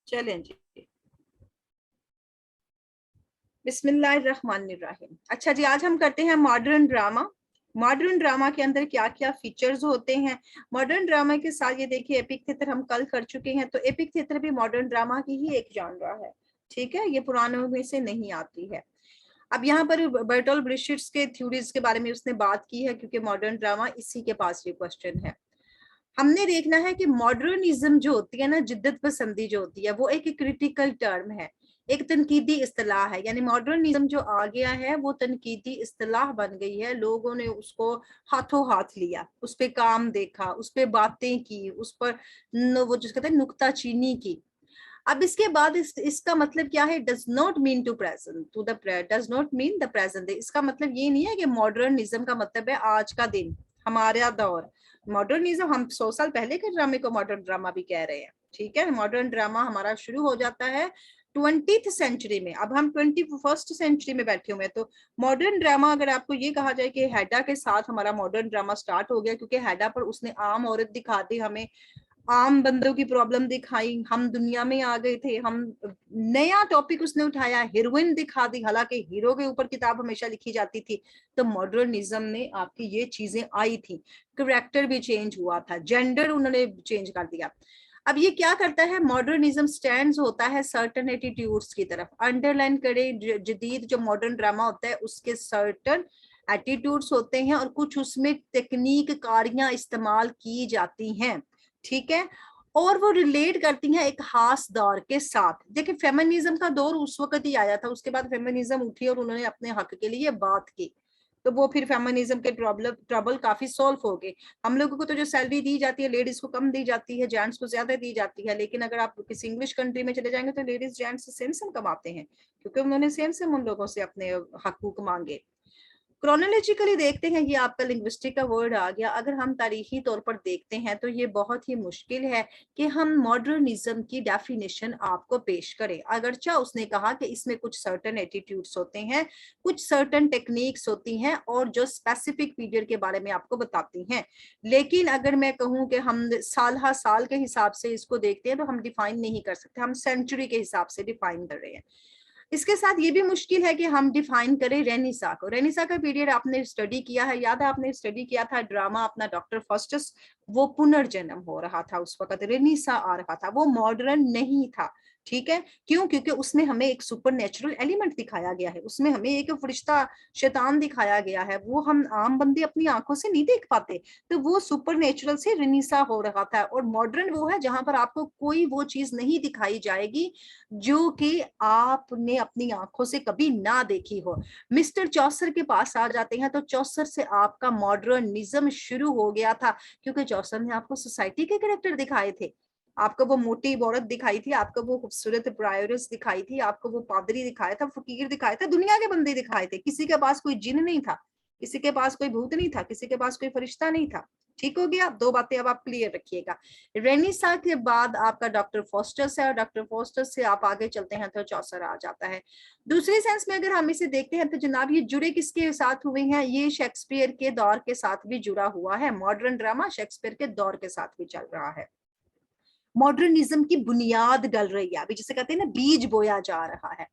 चलें जी। बिस्मिल्लाहिर्रहमानिर्रहीम। अच्छा जी, आज हम करते हैं मॉडर्न ड्रामा। मॉडर्न ड्रामा के अंदर क्या क्या फीचर्स होते हैं। मॉडर्न ड्रामा के साथ ये देखिए, एपिक थिएटर हम कल कर चुके हैं, तो एपिक थिएटर भी मॉडर्न ड्रामा की ही एक जॉनरा है। ठीक है, ये पुरानों में से नहीं आती है। अब यहाँ पर बर्टोल्ड ब्रेचट के थ्योरीज के बारे में उसने बात की है, क्योंकि मॉडर्न ड्रामा इसी के पास ये क्वेश्चन है। हमने देखना है कि मॉडर्निज्म जो होती है ना, जिद्दत पसंदी जो होती है, वो एक क्रिटिकल टर्म है, एक तनकीदी इस्तिलाह है। यानी मॉडर्निज्म जो आ गया है वो तनकीदी इस्तिलाह बन गई है। लोगों ने उसको हाथों हाथ लिया, उस पर काम देखा, उस पर बातें की, उस पर वो जिस कहते हैं नुक्ताचीनी की। अब इसके बाद इसका मतलब क्या है? Does not mean to present to the does not mean the present. इसका मतलब ये नहीं है कि मॉडर्निज्म का मतलब है आज का दिन, हमारा दौर। मॉडर्निज्म हम 100 साल पहले के ड्रामे को मॉडर्न ड्रामा भी कह रहे हैं। ठीक है, मॉडर्न ड्रामा हमारा शुरू हो जाता है 20th सेंचुरी में। अब हम 21st सेंचुरी में बैठे हुए हैं, तो मॉडर्न ड्रामा अगर आपको ये कहा जाए कि हैडा के साथ हमारा मॉडर्न ड्रामा स्टार्ट हो गया, क्योंकि हैडा पर उसने आम औरत दिखा दी, हमें आम बंदों की प्रॉब्लम दिखाई, हम दुनिया में आ गए थे, हम नया टॉपिक उसने उठाया, हीरोइन दिखा दी, हालांकि हीरो के ऊपर किताब हमेशा लिखी जाती थी। तो मॉडर्निज्म ने आपकी ये चीजें आई थी, करेक्टर भी चेंज हुआ था, जेंडर उन्होंने चेंज कर दिया। अब ये क्या करता है? मॉडर्निज्म स्टैंड्स होता है सर्टन एटीट्यूड्स की तरफ। अंडरलाइन करे, जदीद जो मॉडर्न ड्रामा होता है उसके सर्टन एटीट्यूड्स होते हैं, और कुछ उसमें टेक्निक कारियां इस्तेमाल की जाती हैं। ठीक है, और वो रिलेट करती हैं एक खास दौर के साथ। देखिए, फेमिनिज्म का दौर उस वक्त ही आया था, उसके बाद फेमिनिज्म उठी और उन्होंने अपने हक के लिए बात की, तो वो फिर फेमिनिज्म के ट्रबल काफी सॉल्व हो गए। हम लोगों को तो जो सैलरी दी जाती है, लेडीज को कम दी जाती है, जेंट्स को ज्यादा दी जाती है। लेकिन अगर आप किसी इंग्लिश कंट्री में चले जाएंगे तो लेडीज जेंट्स सेम सेम कमाते हैं, क्योंकि उन्होंने सेम सेम उन लोगों से अपने हकूक मांगे। क्रोनोलॉजिकली देखते हैं, ये आपका लिंग्विस्टिक का वर्ड आ गया। अगर हम तारीखी तौर पर देखते हैं तो ये बहुत ही मुश्किल है कि हम मॉडर्निज्म की डेफिनेशन आपको पेश करें। अगरचा उसने कहा कि इसमें कुछ सर्टन एटीट्यूड्स होते हैं, कुछ सर्टन टेक्निक्स होती हैं, और जो स्पेसिफिक पीरियड के बारे में आपको बताती हैं। लेकिन अगर मैं कहूं कि हम साल साल के हिसाब से इसको देखते हैं तो हम डिफाइन नहीं कर सकते, हम सेंचुरी के हिसाब से डिफाइन कर रहे हैं। इसके साथ ये भी मुश्किल है कि हम डिफाइन करें रेनिसा को। रेनिसा का पीरियड आपने स्टडी किया है, याद है आपने स्टडी किया था ड्रामा अपना डॉक्टर फॉस्टस, वो पुनर्जन्म हो रहा था उस वक्त, रेनिसा आ रहा था, वो मॉडर्न नहीं था। ठीक है, क्यों? क्योंकि उसमें हमें एक सुपर नेचुरल एलिमेंट दिखाया गया है, उसमें हमें एक फरिश्ता शैतान दिखाया गया है, वो हम आम बंदे अपनी आंखों से नहीं देख पाते। तो वो सुपर नेचुरल से रेनिसा हो रहा था। और मॉडर्न वो है जहां पर आपको कोई वो चीज नहीं दिखाई जाएगी जो कि आपने अपनी आंखों से कभी ना देखी हो। मिस्टर चौसर के पास आ जाते हैं तो चौसर से आपका मॉडर्निज्म शुरू हो गया था, क्योंकि चौसर ने आपको सोसाइटी के कैरेक्टर दिखाए थे। आपको वो मोटी औरत दिखाई थी, आपको वो खूबसूरत प्रायोरिस दिखाई थी, आपको वो पादरी दिखाया था, फकीर दिखाया था, दुनिया के बंदे दिखाए थे। किसी के पास कोई जिन नहीं था, किसी के पास कोई भूत नहीं था, किसी के पास कोई फरिश्ता नहीं था। ठीक हो गया, दो बातें अब आप क्लियर रखिएगा। रेनिसा के बाद आपका डॉक्टर फोस्टर्स है, और डॉक्टर फोस्टर्स से आप आगे चलते हैं तो चौसर आ जाता है। दूसरी सेंस में अगर हम इसे देखते हैं तो जनाब ये जुड़े किसके साथ हुए हैं? ये शेक्सपियर के दौर के साथ भी जुड़ा हुआ है। मॉडर्न ड्रामा शेक्सपियर के दौर के साथ भी चल रहा है। मॉडर्निज्म की बुनियाद डल रही है अभी, जिसे कहते हैं ना बीज बोया जा रहा है।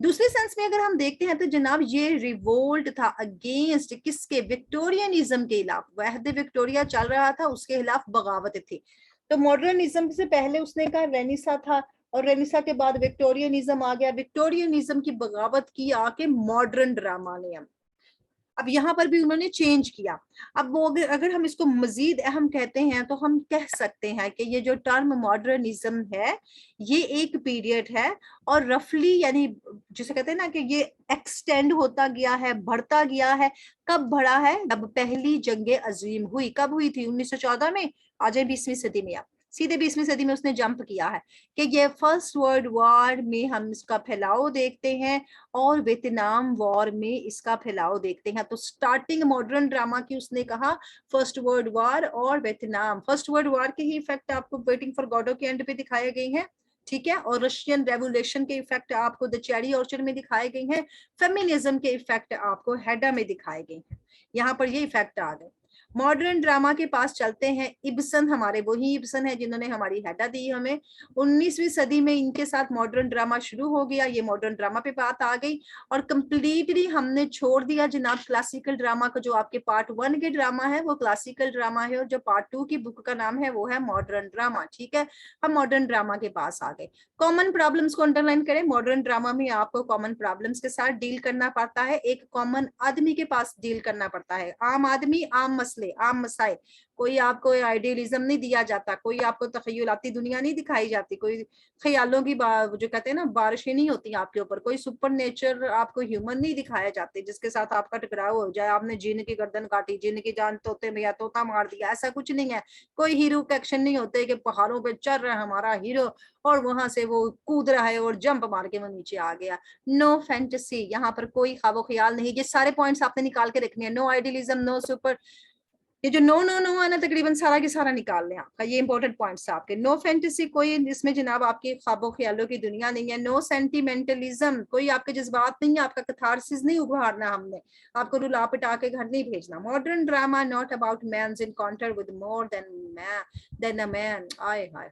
दूसरे सेंस में अगर हम देखते हैं तो जनाब ये रिवोल्ट था अगेंस्ट किसके? विक्टोरियनिज्म के खिलाफ। वहद विक्टोरिया चल रहा था, उसके खिलाफ बगावत थी। तो मॉडर्निज्म से पहले उसने कहा रेनिसा था, और रेनिसा के बाद विक्टोरियनिज्म आ गया। विक्टोरियनिज्म की बगावत की आके मॉडर्न ड्रामा ने। अब यहाँ पर भी उन्होंने चेंज किया। अब वो अगर हम इसको मजीद अहम कहते हैं तो हम कह सकते हैं कि ये जो टर्म मॉडर्निज्म है ये एक पीरियड है, और रफली यानी जिसे कहते हैं ना कि ये एक्सटेंड होता गया है, बढ़ता गया है। कब बढ़ा है? जब पहली जंग अजीम हुई। कब हुई थी? 1914 में। आ जाए 20वीं सदी में, आप सीधे 20वीं सदी में उसने जंप किया है कि ये फर्स्ट वर्ल्ड वॉर में हम इसका फैलाव देखते हैं, और वियतनाम वॉर में इसका फैलाव देखते हैं। तो स्टार्टिंग मॉडर्न ड्रामा की उसने कहा फर्स्ट वर्ल्ड वॉर और वियतनाम। फर्स्ट वर्ल्ड वॉर के ही इफेक्ट आपको वेटिंग फॉर गॉडो के एंड पे दिखाए गए हैं। ठीक है, और रशियन रेवोल्यूशन के इफेक्ट आपको द चेरी ऑर्चर्ड में दिखाए गए हैं। फेमिनिज्म के इफेक्ट आपको हेडा में दिखाए गए हैं। यहाँ पर ये इफेक्ट आ गए। मॉडर्न ड्रामा के पास चलते हैं। इब्सन, हमारे वही इब्सन है जिन्होंने हमारी हेडा दी हमें। 19वीं सदी में इनके साथ मॉडर्न ड्रामा शुरू हो गया, ये मॉडर्न ड्रामा पे बात आ गई और कंप्लीटली हमने छोड़ दिया जनाब क्लासिकल ड्रामा को। जो आपके पार्ट 1 के ड्रामा है वो क्लासिकल ड्रामा है और जो पार्ट 2 की बुक का नाम है वो है मॉडर्न ड्रामा। ठीक है, हम मॉडर्न ड्रामा के पास आ गए। कॉमन प्रॉब्लम्स को अंडरलाइन करें। मॉडर्न ड्रामा में आपको कॉमन प्रॉब्लम्स के साथ डील करना पड़ता है, एक कॉमन आदमी के पास डील करना पड़ता है। आम आदमी, आम मसले, आम मसाइल। कोई आपको आइडियलिज्म नहीं दिया जाता, कोई आपको तखयलाती दुनिया नहीं दिखाई जाती, कोई ख्यालों की जो कहते हैं ना बारिशें नहीं होती आपके ऊपर, कोई सुपर नेचर आपको ह्यूमन नहीं दिखाया जाते जिसके साथ आपका टकराव हो जाए, आपने जिन की गर्दन काटी, जिन की जान तोते में या तोता मार दिया, ऐसा कुछ नहीं है। कोई हीरो का एक्शन नहीं होते कि पहाड़ों पे चढ़ रहा है हमारा हीरो और वहां से वो कूद रहा है और जंप मार के वो नीचे आ गया। नो फैंटेसी, यहाँ पर कोई ख्वाबो ख्याल नहीं। ये सारे पॉइंट्स आपने निकाल के रखने हैं। नो आइडियलिज्म, नो सुपर, ये जो नो नो नो है ना तकरीबन सारा की सारा निकाल लें आपका, ये इंपॉर्टेंट पॉइंट्स आपके। नो फैंटेसी, कोई इसमें जनाब आपकी ख्वाबों ख्यालों की दुनिया नहीं है। नो सेंटिमेंटलिज्म, कोई आपके जज्बात नहीं है, आपका कैथारसिस नहीं उभारना हमने, आपको रुला पिटा के घर नहीं भेजना। Modern drama not about man's encounter with more than a man. आय हाय,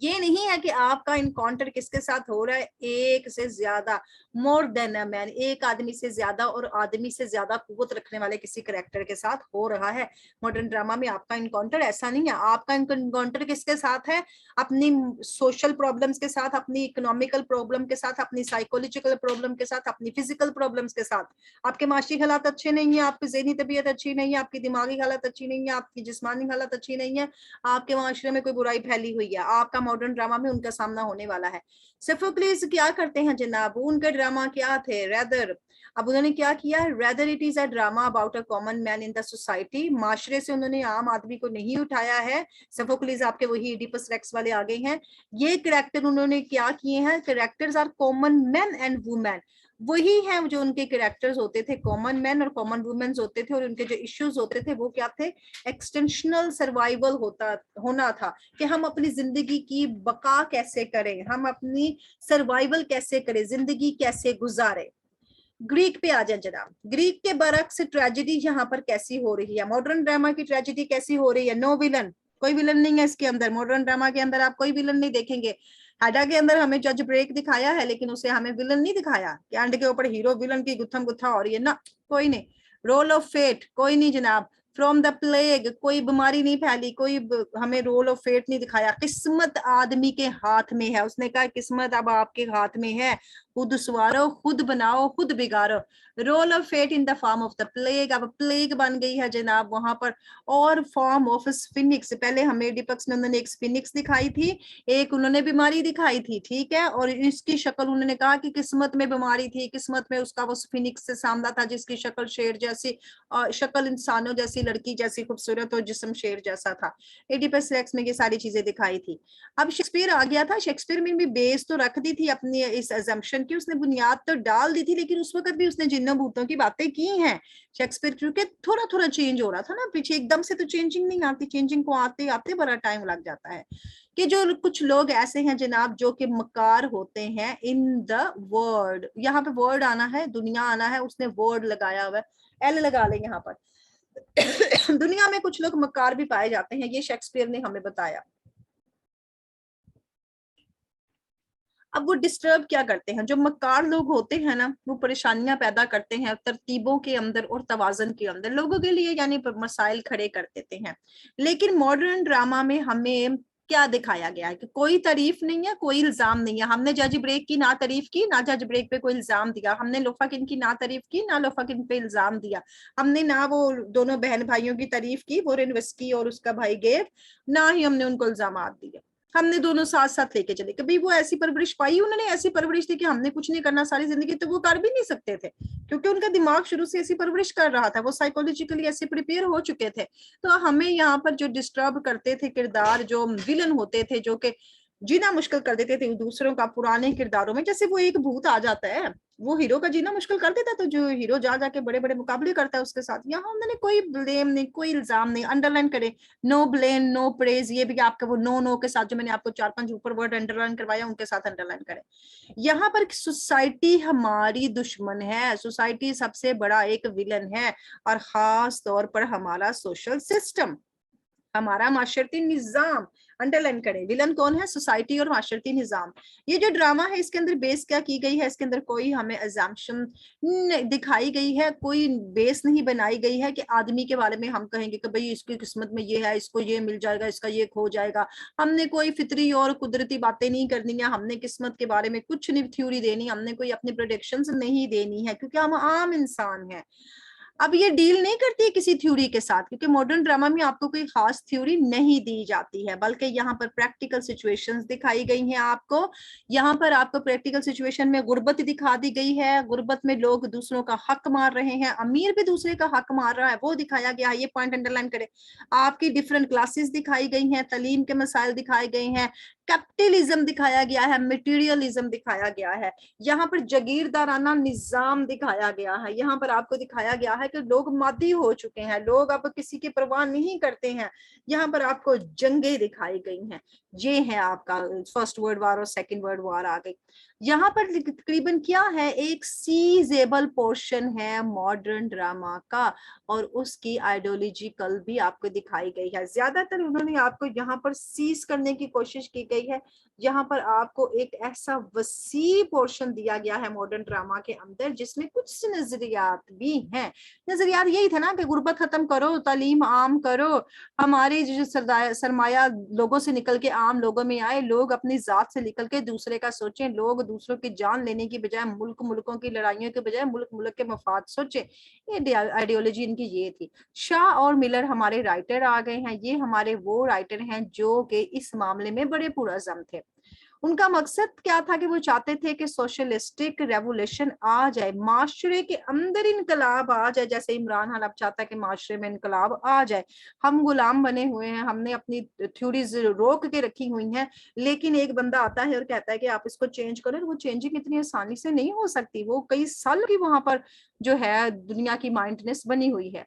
ये नहीं है कि आपका इनकाउंटर किसके साथ हो रहा है, एक से ज्यादा, मोर देन अ मैन, एक आदमी से ज्यादा और आदमी से ज्यादा कुव्वत रखने वाले किसी करेक्टर के साथ हो रहा है। मॉडर्न ड्रामा में आपका इनकाउंटर ऐसा नहीं है। आपका इनकाउंटर किसके साथ है, अपनी सोशल प्रॉब्लम्स के साथ, अपनी इकोनॉमिकल प्रॉब्लम के साथ, अपनी साइकोलॉजिकल प्रॉब्लम के साथ, अपनी फिजिकल प्रॉब्लम्स के साथ। आपके माशी हालात अच्छे नहीं है, आपकी ज़हनी तबीयत अच्छी नहीं है, आपकी दिमागी हालत अच्छी नहीं है, आपकी जिस्मानी हालत अच्छी नहीं है, आपके माशरे में कोई बुराई फैली हुई है, आपका मॉडर्न ड्रामा में उनका सामना होने वाला है। सोफोक्लिस क्या करते हैं जनाब, उनके ड्रामा क्या थे, रेदर, अब उन्होंने क्या किया, rather it is a drama about a common man in the society. माशरे से उन्होंने आम आदमी को नहीं उठाया है। सोफोक्लिस आपके वही इडिपस रेक्स वाले आ गए हैं। ये कैरेक्टर उन्होंने क्या किए हैं, characters are common man and women, वही हैं जो उनके कैरेक्टर्स होते थे, कॉमन मैन और कॉमन वुमेन्स होते थे। और उनके जो इश्यूज होते थे वो क्या थे, एक्सटेंशनल सर्वाइवल होना था कि हम अपनी जिंदगी की बका कैसे करें, हम अपनी सर्वाइवल कैसे करें, जिंदगी कैसे गुजारे। ग्रीक पे आ जाए जनाब, ग्रीक के बरक्स ट्रेजेडी यहाँ पर कैसी हो रही है, मॉडर्न ड्रामा की ट्रेजेडी कैसी हो रही है। नो विलन, कोई विलन नहीं है इसके अंदर। मॉडर्न ड्रामा के अंदर आप कोई विलन नहीं देखेंगे। हेडा के अंदर हमें जज ब्रेक दिखाया है लेकिन उसे हमें विलन नहीं दिखाया कि एंड के ऊपर हीरो विलन की गुत्थम गुत्था हो रही है ना, कोई नहीं। रोल ऑफ फेट कोई नहीं जनाब। फ्रॉम द प्लेग, कोई बीमारी नहीं फैली, कोई हमें रोल ऑफ फेट नहीं दिखाया। किस्मत आदमी के हाथ में है, उसने कहा किस्मत अब आपके हाथ में है, खुद सवारो, खुद बनाओ, खुद बिगाड़ो। Role of fate in the form of the plague, अब प्लेग बन गई है जनाब वहां पर। और फॉर्म ऑफ स्फिनिक्स, पहले हमें डिपक्स में उन्होंने एक स्फिनिक्स दिखाई थी, एक उन्होंने बीमारी दिखाई थी, ठीक है, और इसकी शक्ल उन्होंने कहा कि किस्मत में बीमारी थी, किस्मत में उसका वो स्फिनिक्स से सामना था जिसकी शक्ल शेर जैसी और शक्ल इंसानों जैसी, लड़की जैसी खूबसूरत और जिस्म शेर जैसा था। एडिपस रेक्स में ये सारी चीजें दिखाई थी। अब शेक्सपियर आ गया था, शेक्सपियर में भी बेस तो रख दी थी अपनी इस अजम्पशन की, उसने बुनियाद तो डाल दी थी, लेकिन उस वक्त भी उसने जिन्नों भूतों की बातें की हैं शेक्सपियर, क्योंकि थोड़ा थोड़ा चेंज हो रहा था ना पीछे, एकदम से तो चेंजिंग नहीं आती, चेंजिंग को आते आते बड़ा टाइम लग जाता है। कि जो कुछ लोग ऐसे हैं जनाब जो कि मकार होते हैं इन द वर्ड, यहाँ पे वर्ड आना है, दुनिया आना है, उसने वर्ड लगाया हुआ है, एल लगा ले यहाँ पर। दुनिया में कुछ लोग मकार भी पाए जाते हैं, ये शेक्सपियर ने हमें बताया। अब वो डिस्टर्ब क्या करते हैं, जो मक्कार लोग होते हैं ना, वो परेशानियां पैदा करते हैं तरतीबों के अंदर और तवाजन के अंदर, लोगों के लिए यानी मसाइल खड़े कर देते हैं। लेकिन मॉडर्न ड्रामा में हमें क्या दिखाया गया है कि कोई तारीफ नहीं है, कोई इल्जाम नहीं है। हमने जज ब्रेक की ना तारीफ की, ना जज ब्रेक पे कोई इल्जाम दिया, हमने लोफाकिन की ना तारीफ की, ना लोफाकिन पे इल्जाम दिया, हमने ना वो दोनों बहन भाइयों की तारीफ की, वोरेन विस्की और उसका भाई गेव, ना ही हमने उनको इल्जाम दिए, हमने दोनों साथ साथ लेके चले। कभी वो ऐसी परवरिश पाई, उन्होंने ऐसी परवरिश थी कि हमने कुछ नहीं करना सारी जिंदगी, तो वो कर भी नहीं सकते थे क्योंकि उनका दिमाग शुरू से ऐसी परवरिश कर रहा था, वो साइकोलॉजिकली ऐसे प्रिपेयर हो चुके थे। तो हमें यहाँ पर जो डिस्टर्ब करते थे किरदार, जो विलन होते थे, जो कि जीना मुश्किल कर देते थे दूसरों का पुराने किरदारों में। जैसे वो एक भूत आ जाता है, वो हीरो का जीना मुश्किल कर देता है, तो जो हीरो जा जाके बड़े बड़े मुकाबले करता है उसके साथ। यहाँ उन्होंने कोई ब्लेम नहीं, कोई इल्जाम नहीं, अंडरलाइन करे, नो ब्लेम नो प्रेज, ये भी आपका वो नो नो के साथ जो मैंने आपको 4-5 ऊपर वर्ड अंडरलाइन करवाया उनके साथ अंडरलाइन करें। यहाँ पर सोसाइटी हमारी दुश्मन है, सोसाइटी सबसे बड़ा एक विलन है, और खास तौर पर हमारा सोशल सिस्टम, हमारा माशरती निजाम। अंडरलाइन करें, विलन कौन है? सोसाइटी और माशरती निजाम। ये जो ड्रामा है इसके अंदर बेस क्या की गई है? इसके अंदर कोई हमें अजम्पशन दिखाई गई है, कोई बेस नहीं बनाई गई है कि आदमी के बारे में हम कहेंगे कि भाई इसकी किस्मत में ये है, इसको ये मिल जाएगा, इसका ये खो जाएगा। हमने कोई फितरी और कुदरती बातें नहीं करनी है, हमने किस्मत के बारे में कुछ नहीं थ्योरी देनी, हमने कोई अपनी प्रोडिक्शंस नहीं देनी है, क्योंकि हम आम इंसान हैं। अब ये डील नहीं करती है किसी थ्योरी के साथ, क्योंकि मॉडर्न ड्रामा में आपको कोई खास थ्योरी नहीं दी जाती है, बल्कि यहाँ पर प्रैक्टिकल सिचुएशंस दिखाई गई हैं आपको। यहाँ पर आपको प्रैक्टिकल सिचुएशन में गुर्बत दिखा दी गई है, गुर्बत में लोग दूसरों का हक मार रहे हैं, अमीर भी दूसरे का हक मार रहा है, वो दिखाया गया है। ये पॉइंट अंडरलाइन करें। आपकी डिफरेंट क्लासेस दिखाई गई हैं, तालीम के मसाइल दिखाए गए हैं, कैपिटलिज्म दिखाया गया है, मटेरियलिज्म दिखाया गया है, यहाँ पर जागीरदाराना निजाम दिखाया गया है, यहाँ पर आपको दिखाया गया है कि लोग मादी हो चुके हैं, लोग अब किसी की परवाह नहीं करते हैं। यहाँ पर आपको जंगें दिखाई गई हैं, ये है आपका फर्स्ट वर्ल्ड वॉर और सेकंड वर्ल्ड वॉर आ गई। यहाँ पर तकरीबन क्या है, एक सीजेबल पोर्शन है मॉडर्न ड्रामा का, और उसकी आइडियोलॉजिकल भी आपको दिखाई गई है। ज्यादातर उन्होंने आपको यहाँ पर सीज करने की कोशिश की गई है। यहाँ पर आपको एक ऐसा वसी पोर्शन दिया गया है मॉडर्न ड्रामा के अंदर जिसमें कुछ नजरियात भी हैं। नजरियात यही था ना कि गुर्बत खत्म करो, तालीम आम करो, हमारे जो सरमाया लोगों से निकल के आम लोगों में आए, लोग अपनी जात से निकल के दूसरे का सोचें, लोग दूसरों की जान लेने की बजाय मुल्कों की लड़ाइयों के बजाय मुल्क के मफाद सोचें। ये आइडियोलॉजी इनकी ये थी। शाह और मिलर हमारे राइटर आ गए हैं, ये हमारे वो राइटर हैं जो कि इस मामले में बड़े पुरअज़्म थे। उनका मकसद क्या था कि वो चाहते थे कि सोशलिस्टिक रेवोल्यूशन आ जाए, माशरे के अंदर इनकलाब आ जाए, जैसे इमरान खान अब चाहता है कि माशरे में इनकलाब आ जाए। हम गुलाम बने हुए हैं, हमने अपनी थ्योरीज रोक के रखी हुई हैं, लेकिन एक बंदा आता है और कहता है कि आप इसको चेंज करो। वो चेंजिंग इतनी आसानी से नहीं हो सकती, वो कई साल की वहां पर जो है दुनिया की माइंडनेस बनी हुई है।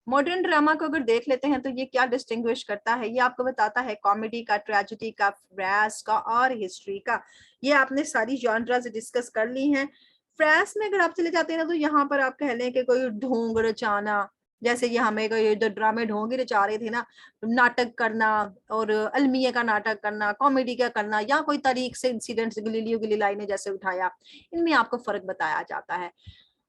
मॉडर्न ड्रामा को अगर देख लेते हैं तो ये क्या डिस्टिंग्विश करता है, ये आपको बताता है कॉमेडी का, ट्रेजेडी का, फ्रेस का और हिस्ट्री का। ये आपने सारी जॉनरास डिस्कस कर ली हैं। फ्रेस में अगर आप चले जाते हैं ना, तो यहाँ पर आप कह लें कि कोई ढोंग रचाना, जैसे ये हमें कोई ड्रामे ढोंग ही रचा रहे थे ना, नाटक करना और अलमिया का नाटक करना, कॉमेडी का करना, या कोई तारीख से इंसिडेंट्स गलीलियो गलीलाई ने जैसे उठाया, इनमें आपको फर्क बताया जाता है।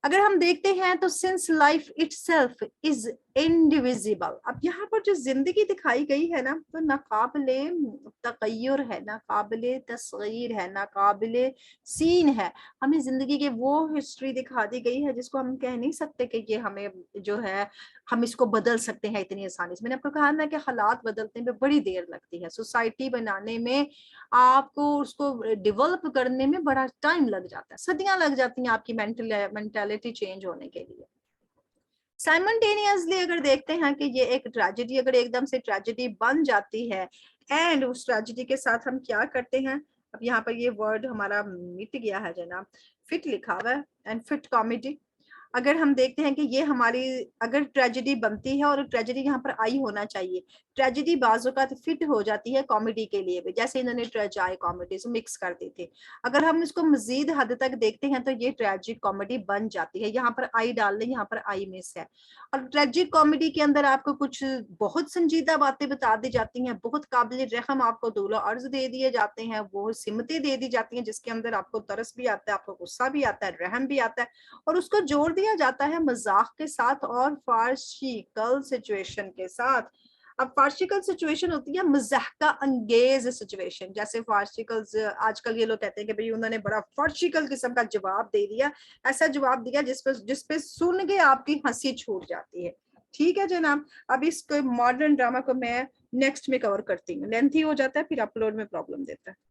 अगर हम देखते हैं तो since life itself is indivisible, अब यहाँ पर जो जिंदगी दिखाई गई है ना, तो नाकाबिले तगय्युर है, नाकाबिले तस्गीर है, नाकाबिले सीन है। हमें जिंदगी के वो हिस्ट्री दिखा दी गई है जिसको हम कह नहीं सकते कि ये हमें जो है हम इसको बदल सकते हैं इतनी आसानी से। मैंने आपको कहा ना कि हालात बदलने में बड़ी देर लगती है, सोसाइटी बनाने में, आपको उसको डेवलप करने में बड़ा टाइम लग जाता है, सदियां लग जाती हैं आपकी मेंटालिटी चेंज होने के लिए। साइमल्टेनियसली अगर देखते हैं कि ये एक ट्रेजेडी अगर एकदम से ट्रेजेडी बन जाती है, एंड उस ट्रेजेडी के साथ हम क्या करते हैं, अब यहाँ पर ये वर्ड हमारा मिट गया है जनाब, फिट लिखा हुआ है, एंड फिट कॉमेडी। अगर हम देखते हैं कि ये हमारी अगर ट्रेजेडी बनती है, और ट्रेजेडी यहाँ पर आई होना चाहिए, ट्रेजेडी बाजू का फिट हो जाती है कॉमेडी के लिए भी, जैसे इन्होंने ट्रेजाई कॉमेडी से मिक्स कर दी थी। अगर हम इसको मजीद हद तक देखते हैं तो ये ट्रेजिक कॉमेडी बन जाती है। यहाँ पर आई डाल लें, यहाँ पर आई मिस है। और ट्रेजिक कॉमेडी के अंदर आपको कुछ बहुत संजीदा बातें बता दी जाती हैं, बहुत काबिल रहम आपको दूल्हा अर्ज दे दिए जाते हैं, वो सिमतें दे दी जाती हैं जिसके अंदर आपको तरस भी आता है, आपको गुस्सा भी आता है, रहम भी आता है, और उसको जोड़ दिया जाता है मजाक के साथ और फार्शिकल सिचुएशन के साथ। अब फार्शिकल सिचुएशन होती है मजाका अंगेज सिचुएशन, जैसे फार्शिकल आजकल ये लोग कहते हैं कि भाई उन्होंने बड़ा फार्शिकल किस्म का जवाब दे दिया, ऐसा जवाब दिया जिसपे सुन के आपकी हंसी छूट जाती है। ठीक है जनाब, अब इस मॉडर्न ड्रामा को मैं नेक्स्ट में कवर करती हूँ, लेंथी हो जाता है फिर अपलोड में प्रॉब्लम देता है।